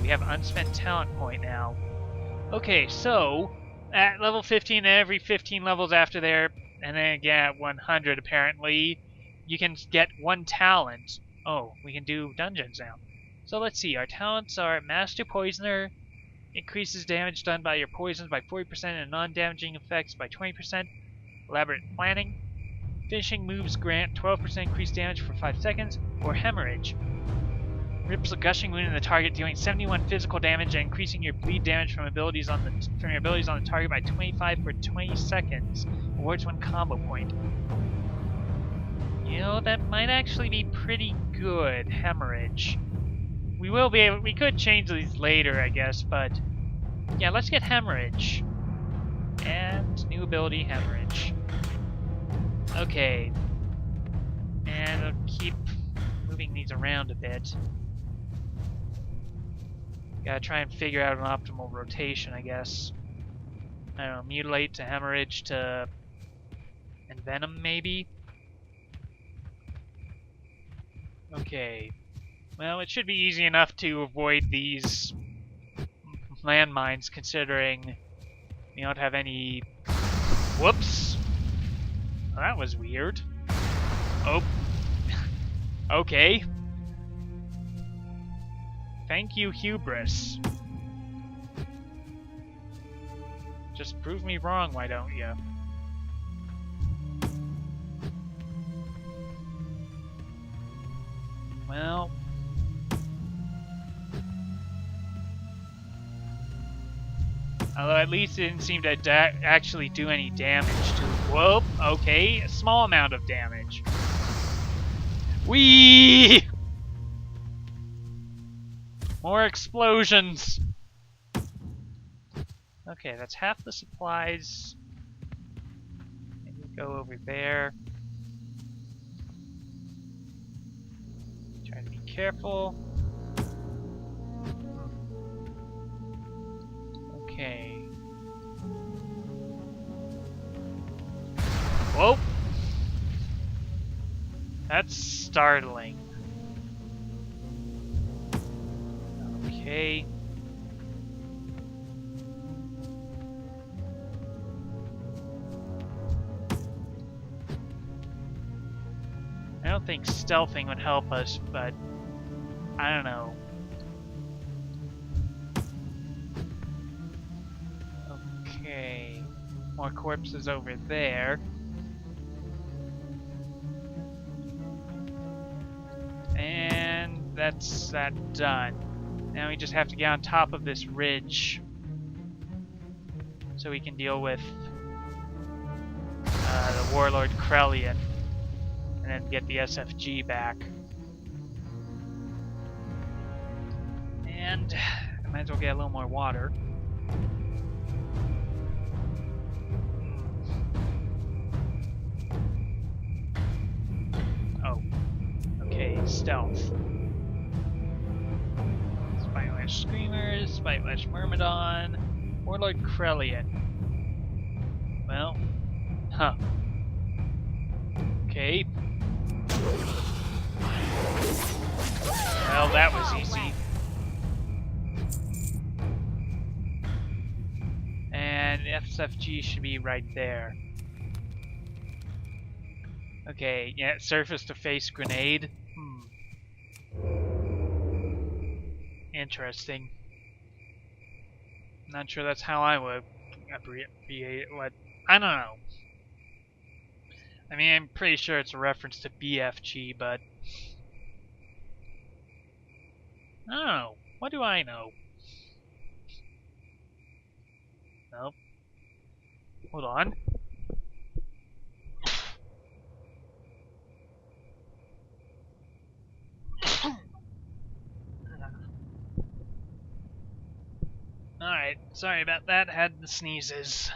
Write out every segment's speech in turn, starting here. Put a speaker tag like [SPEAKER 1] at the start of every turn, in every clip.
[SPEAKER 1] we have unspent talent point now. Okay, so at level 15 and every 15 levels after there, and then again at 100 apparently, you can get 1 talent. Oh, we can do dungeons now. So let's see, our talents are Master Poisoner, increases damage done by your poisons by 40% and non-damaging effects by 20%. Elaborate Planning. Finishing moves grant 12% increased damage for 5 seconds. Or Hemorrhage. Rips a gushing wound in the target, dealing 71 physical damage and increasing your bleed damage from your abilities on the target by 25 for 20 seconds. Awards 1 combo point. You know, that might actually be pretty good, Hemorrhage. We could change these later, I guess, but yeah, let's get Hemorrhage. And new ability, Hemorrhage. Okay. And I'll keep moving these around a bit. Gotta try and figure out an optimal rotation, I guess. I don't know, Mutilate to Hemorrhage to Envenom, maybe? Okay. Well, it should be easy enough to avoid these landmines, considering we don't have any... Whoops! Well, that was weird. Oh. Okay. Thank you, Hubris. Just prove me wrong, why don't you? Well... Although at least it didn't seem to actually do any damage to... Whoop! Okay, a small amount of damage. Whee! More explosions! Okay, that's half the supplies. Maybe go over there. Try to be careful. Okay. Whoa! That's startling. Okay. I don't think stealthing would help us, but I don't know. Okay. More corpses over there. And that's that done. Now we just have to get on top of this ridge so we can deal with the Warlord Krellian and then get the SFG back. And I might as well get a little more water. Oh. Okay, stealth. Spitelash Screamers, Spitelash Myrmidon, Warlord Krellian. Well, huh. Okay. Well, that was easy. And SFG should be right there. Okay, yeah, surface to face grenade. Interesting. Not sure that's how I would abbreviate what. I don't know. I mean, I'm pretty sure it's a reference to BFG, but I don't know. What do I know? Nope. Hold on. Alright, sorry about that, had the sneezes.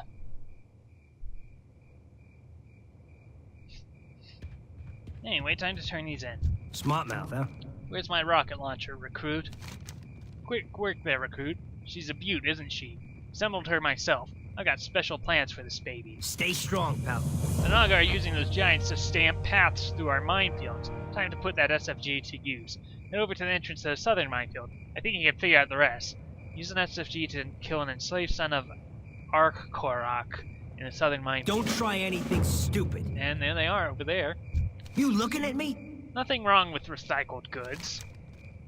[SPEAKER 1] Anyway, time to turn these in.
[SPEAKER 2] Smart mouth, huh?
[SPEAKER 1] Where's my rocket launcher, recruit? Quick work there, recruit. She's a beaut, isn't she? Assembled her myself. I got special plans for this baby.
[SPEAKER 2] Stay strong, pal.
[SPEAKER 1] The Naga are using those giants to stamp paths through our minefields. Time to put that SFG to use. Head over to the entrance to the southern minefield. I think you can figure out the rest. Use an SFG to kill an enslaved son of Arkkorak in the southern minefield.
[SPEAKER 2] Don't try anything stupid.
[SPEAKER 1] And there they are, over there.
[SPEAKER 2] You looking at me?
[SPEAKER 1] Nothing wrong with recycled goods.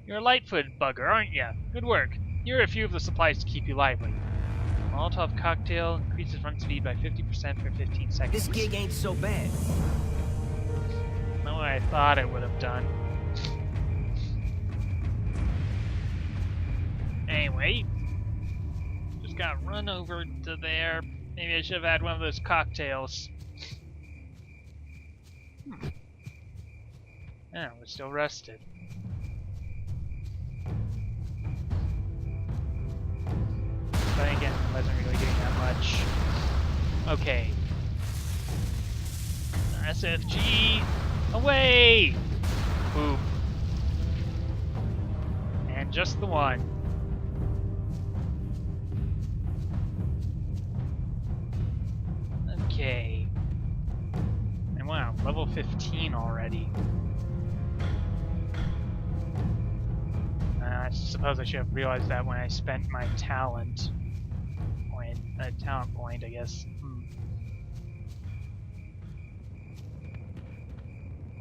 [SPEAKER 1] You're a light-footed bugger, aren't ya? Good work. Here are a few of the supplies to keep you lively. Molotov cocktail increases run speed by 50% for 15 seconds.
[SPEAKER 2] This gig ain't so bad.
[SPEAKER 1] Not what I thought it would have done. Anyway, just gotta run over to there. Maybe I should have had one of those cocktails. Yeah, we're still rested. But again, I wasn't really doing that much. Okay. SFG, away! Boom. And just the one. Okay. And wow, level 15 already. I suppose I should have realized that when I spent my talent point, I guess.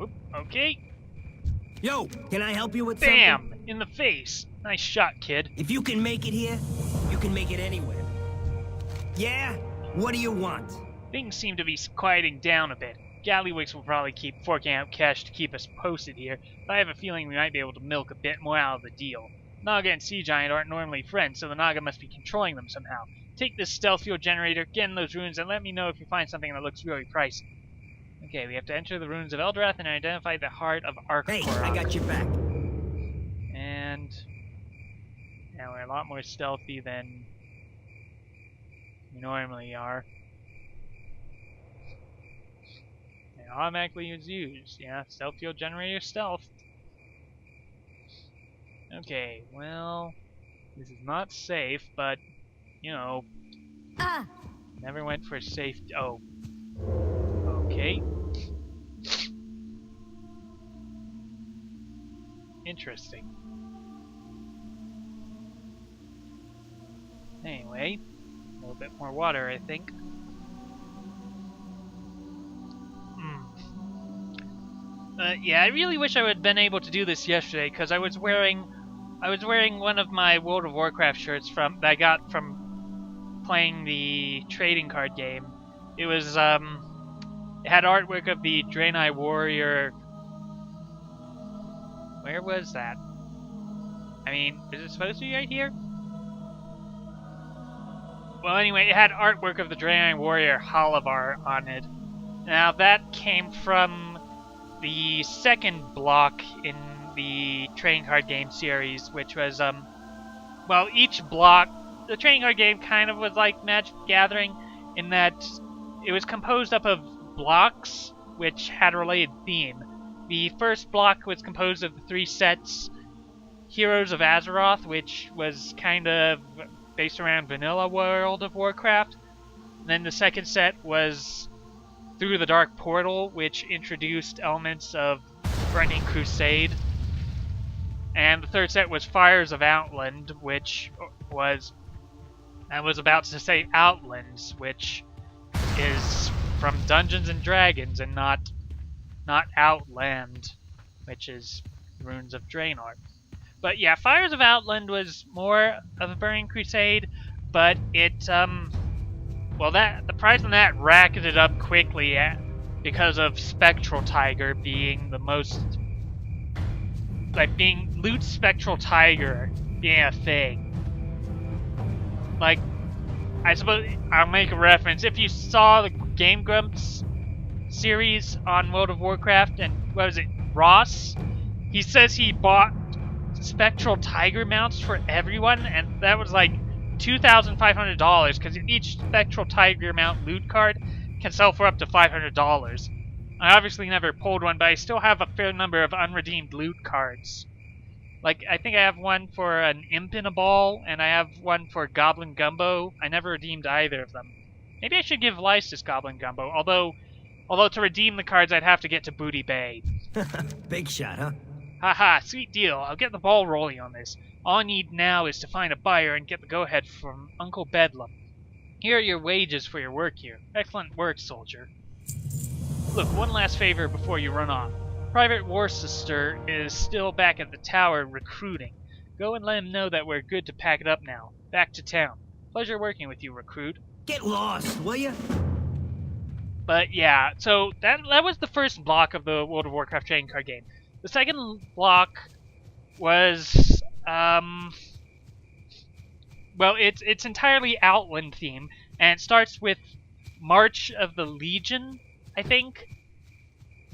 [SPEAKER 1] Oop, okay.
[SPEAKER 2] Yo, can I help you with
[SPEAKER 1] Bam!
[SPEAKER 2] something?
[SPEAKER 1] In the face. Nice shot, kid.
[SPEAKER 2] If you can make it here, you can make it anywhere. Yeah? What do you want?
[SPEAKER 1] Things seem to be quieting down a bit. Gallywicks will probably keep forking out cash to keep us posted here, but I have a feeling we might be able to milk a bit more out of the deal. Naga and Sea Giant aren't normally friends, so the Naga must be controlling them somehow. Take this stealth fuel generator, get in those ruins, and let me know if you find something that looks really pricey. Okay, we have to enter the ruins of Eldrath and identify the heart of Arkkorak.
[SPEAKER 2] Hey, I got your back.
[SPEAKER 1] And now we're a lot more stealthy than we normally are. And automatically is used. Yeah, stealth fuel generator stealth. Okay, well, this is not safe, but you know, never went for safe. Oh, okay. Interesting. Anyway, a little bit more water, I think. Yeah, I really wish I would have been able to do this yesterday, because I was wearing one of my World of Warcraft shirts that I got from playing the trading card game. It was it had artwork of the Draenei warrior. Where was that? I mean, is it supposed to be right here? Well, anyway, it had artwork of the Draenei warrior Halavar on it. Now that came from the second block in the trading card game series, which was well, each block, the trading card game kind of was like Magic the Gathering in that it was composed up of blocks which had a related theme. The first block was composed of the 3 sets: Heroes of Azeroth, which was kind of based around vanilla World of Warcraft. And then the second set was Through the Dark Portal, which introduced elements of Burning Crusade. And the third set was Fires of Outland, which was... I was about to say Outlands, which is from Dungeons and Dragons and not Outland, which is Runes of Draenor. But yeah, Fires of Outland was more of a Burning Crusade, but it, well, the price on that racketed up quickly because of Spectral Tiger being the most, like, being Loot Spectral Tiger being a thing. Like, I suppose I'll make a reference. If you saw the Game Grumps series on World of Warcraft, and what was it, Ross? He says he bought Spectral Tiger mounts for everyone, and that was like $2,500 because each Spectral Tiger mount loot card can sell for up to $500. I obviously never pulled one, but I still have a fair number of unredeemed loot cards. Like, I think I have one for an Imp in a Ball, and I have one for Goblin Gumbo. I never redeemed either of them. Maybe I should give Lystis Goblin Gumbo, although to redeem the cards I'd have to get to Booty Bay.
[SPEAKER 2] Big shot, huh?
[SPEAKER 1] Haha, sweet deal. I'll get the ball rolling on this. All I need now is to find a buyer and get the go-ahead from Uncle Bedlam. Here are your wages for your work here. Excellent work, soldier. Look, one last favor before you run off. Private Worcester is still back at the tower recruiting. Go and let him know that we're good to pack it up now. Back to town. Pleasure working with you, recruit.
[SPEAKER 2] Get lost, will you?
[SPEAKER 1] But yeah, so that was the first block of the World of Warcraft trading card game. The second block was well, it's entirely Outland theme, and it starts with March of the Legion, I think,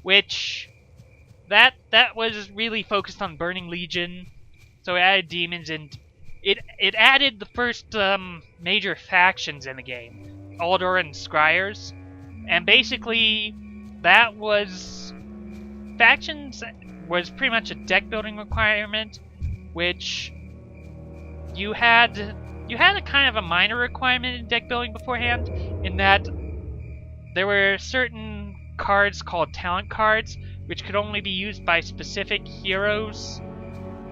[SPEAKER 1] which that was really focused on Burning Legion. So it added demons, and it added the first major factions in the game, Aldor and Scryers, and basically that was factions was pretty much a deck building requirement, which you had a kind of a minor requirement in deck building beforehand, in that there were certain cards called talent cards, which could only be used by specific heroes.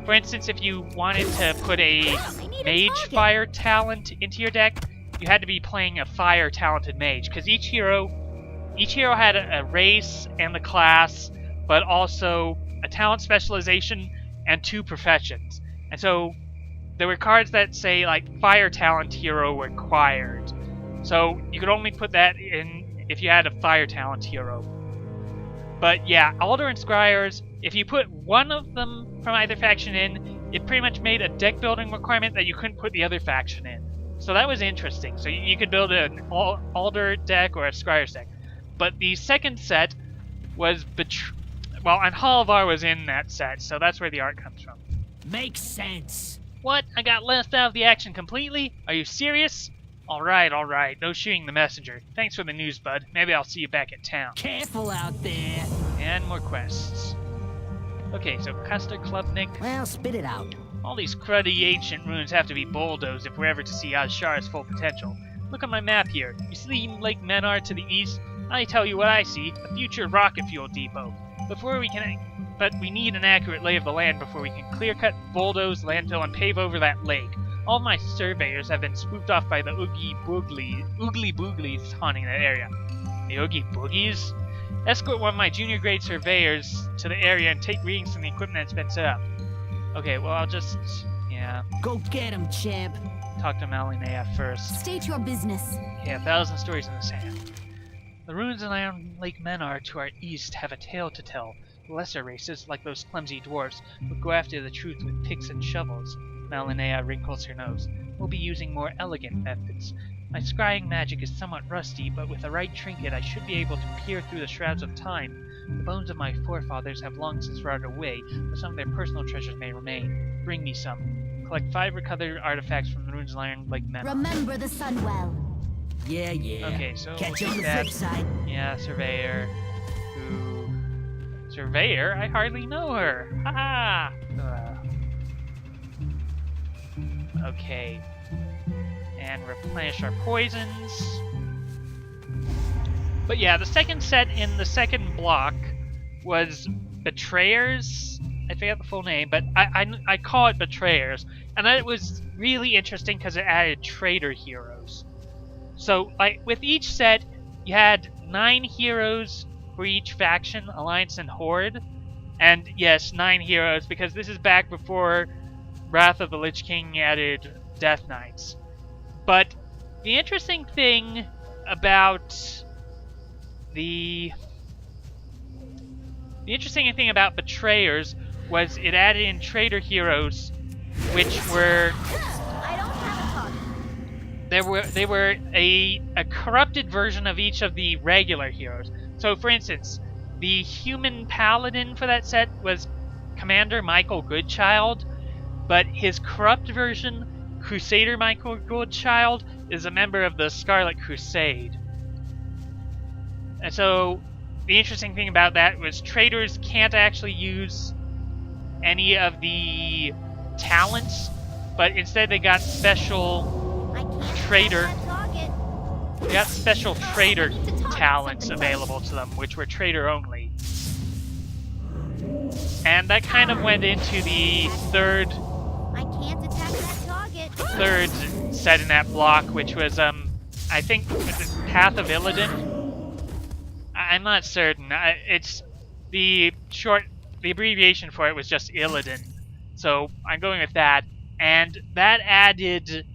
[SPEAKER 1] For instance, if you wanted to put a mage fire talent into your deck, you had to be playing a fire talented mage, because each hero had a race and the class, but also a talent specialization and 2 professions. And so there were cards that say like fire talent hero required. So you could only put that in if you had a fire talent hero. But yeah, Aldor and Scryers, if you put one of them from either faction in, it pretty much made a deck building requirement that you couldn't put the other faction in. So that was interesting. So you could build an Aldor deck or a Scryers deck. But the second set was well, and Halavar was in that set, so that's where the art comes from.
[SPEAKER 2] Makes sense.
[SPEAKER 1] What? I got left out of the action completely? Are you serious? Alright. No shooting the messenger. Thanks for the news, bud. Maybe I'll see you back at town.
[SPEAKER 2] Careful out there.
[SPEAKER 1] And more quests. Okay, so Custer Klubnik.
[SPEAKER 2] Well, spit it out.
[SPEAKER 1] All these cruddy ancient ruins have to be bulldozed if we're ever to see Azshara's full potential. Look at my map here. You see Lake Menard to the east? I tell you what I see. A future rocket fuel depot. But we need an accurate lay of the land before we can clear-cut, bulldoze, landfill, and pave over that lake. All my surveyors have been spooked off by the Oogie Booglies haunting that area. The Oogie Boogies? Escort one of my junior grade surveyors to the area and take readings from the equipment that's been set up. Okay, well, I'll just, yeah.
[SPEAKER 2] Go get him, champ.
[SPEAKER 1] Talk to Malinea first.
[SPEAKER 3] State your business.
[SPEAKER 1] Yeah, 1,000 stories in the sand. The ruins around Lake Menard to our east have a tale to tell. Lesser races, like those clumsy dwarfs, would go after the truth with picks and shovels. Malinea wrinkles her nose. We'll be using more elegant methods. My scrying magic is somewhat rusty, but with the right trinket I should be able to peer through the shrouds of time. The bones of my forefathers have long since rotted away, but some of their personal treasures may remain. Bring me some. Collect 5 recovered artifacts from the ruins around Lake Menard.
[SPEAKER 3] Remember the sun well.
[SPEAKER 2] Yeah.
[SPEAKER 1] Okay, so
[SPEAKER 2] Catch you on the
[SPEAKER 1] that.
[SPEAKER 2] flip side.
[SPEAKER 1] Yeah, surveyor. Surveyor? I hardly know her. Ha! Okay. And replenish our poisons. But yeah, the second set in the second block was Betrayers. I forget the full name, but I call it Betrayers. And that was really interesting because it added traitor heroes. So, like, with each set, you had 9 heroes for each faction, Alliance and Horde. And yes, 9 heroes, because this is back before Wrath of the Lich King added Death Knights. But the interesting thing about Betrayers was it added in traitor heroes, which were they were a corrupted version of each of the regular heroes. So, for instance, the human paladin for that set was Commander Michael Goodchild, but his corrupt version, Crusader Michael Goodchild, is a member of the Scarlet Crusade. And so, the interesting thing about that was traitors can't actually use any of the talents, but instead they got special traitor. They got special traitor talents available to them, which were traitor only. And that kind of went into the third
[SPEAKER 3] I can't attack that target.
[SPEAKER 1] third set in that block, which was I think was it Path of Illidan? I'm not certain. It's the abbreviation for it was just Illidan, so I'm going with that. And that added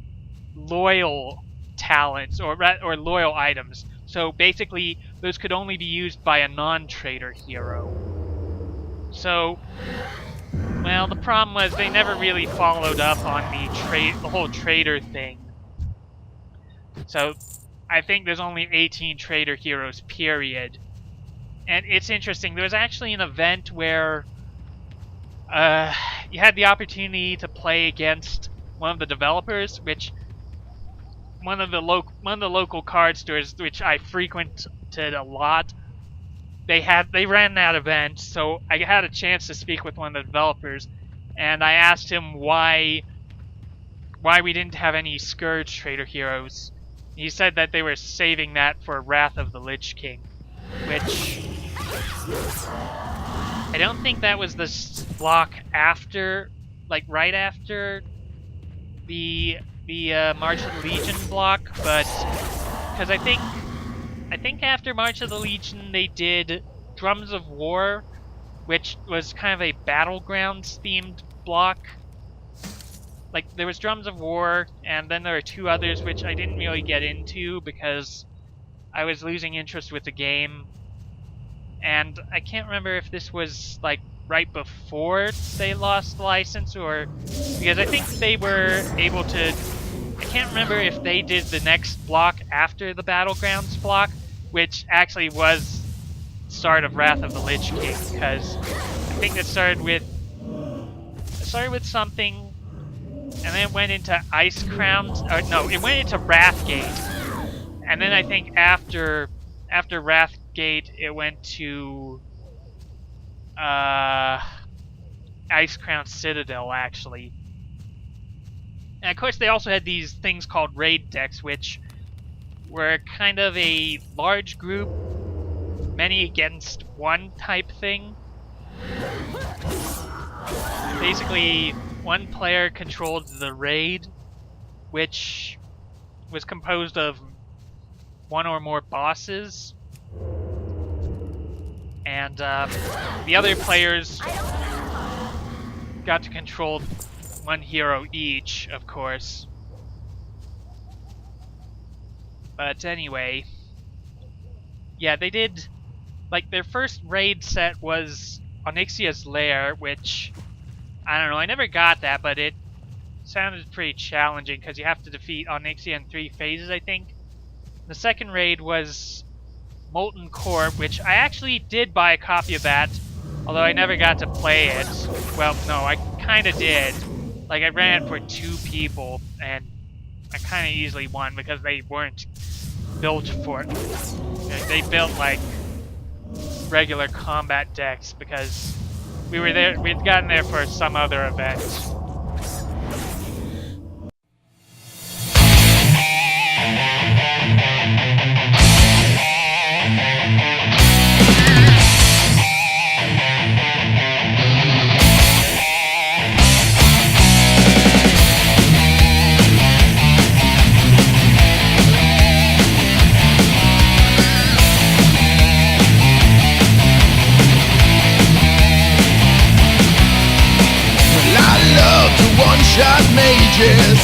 [SPEAKER 1] loyal talents or loyal items. So basically, those could only be used by a non-trader hero. So, well, the problem was they never really followed up on the whole trader thing. So, I think there's only 18 trader heroes, period. And it's interesting, there was actually an event where you had the opportunity to play against one of the developers, which one of the local card stores, which I frequented a lot. They ran that event, so I had a chance to speak with one of the developers, and I asked him why we didn't have any Scourge trader heroes. He said that they were saving that for Wrath of the Lich King, which I don't think that was the block after, like right after the March of the Legion block, but because I think after March of the Legion they did Drums of War, which was kind of a Battlegrounds themed block. Like there was Drums of War, and then there were two others which I didn't really get into because I was losing interest with the game. And I can't remember if this was like right before they lost the license, or because I think they were able to. I can't remember if they did the next block after the Battlegrounds block, which actually was the start of Wrath of the Lich King, because I think it started with something, and then it went into Ice Crowns, or no, it went into Wrathgate, and then I think after Wrathgate it went to Ice Crown Citadel, actually. And of course they also had these things called raid decks, which were kind of a large group, many against one type thing. Basically, one player controlled the raid, which was composed of one or more bosses, and the other players got to control one hero each, of course. But anyway, yeah, they did, like, their first raid set was Onyxia's Lair, which, I don't know, I never got that, but it sounded pretty challenging because you have to defeat Onyxia in 3 phases, I think. The second raid was Molten Core, which I actually did buy a copy of that, although I never got to play it. Well, no, I kind of did. Like, I ran it for 2 people, and I kind of easily won because they weren't built for it. They built, like, regular combat decks because we'd gotten there for some other event.
[SPEAKER 4] One-shot mages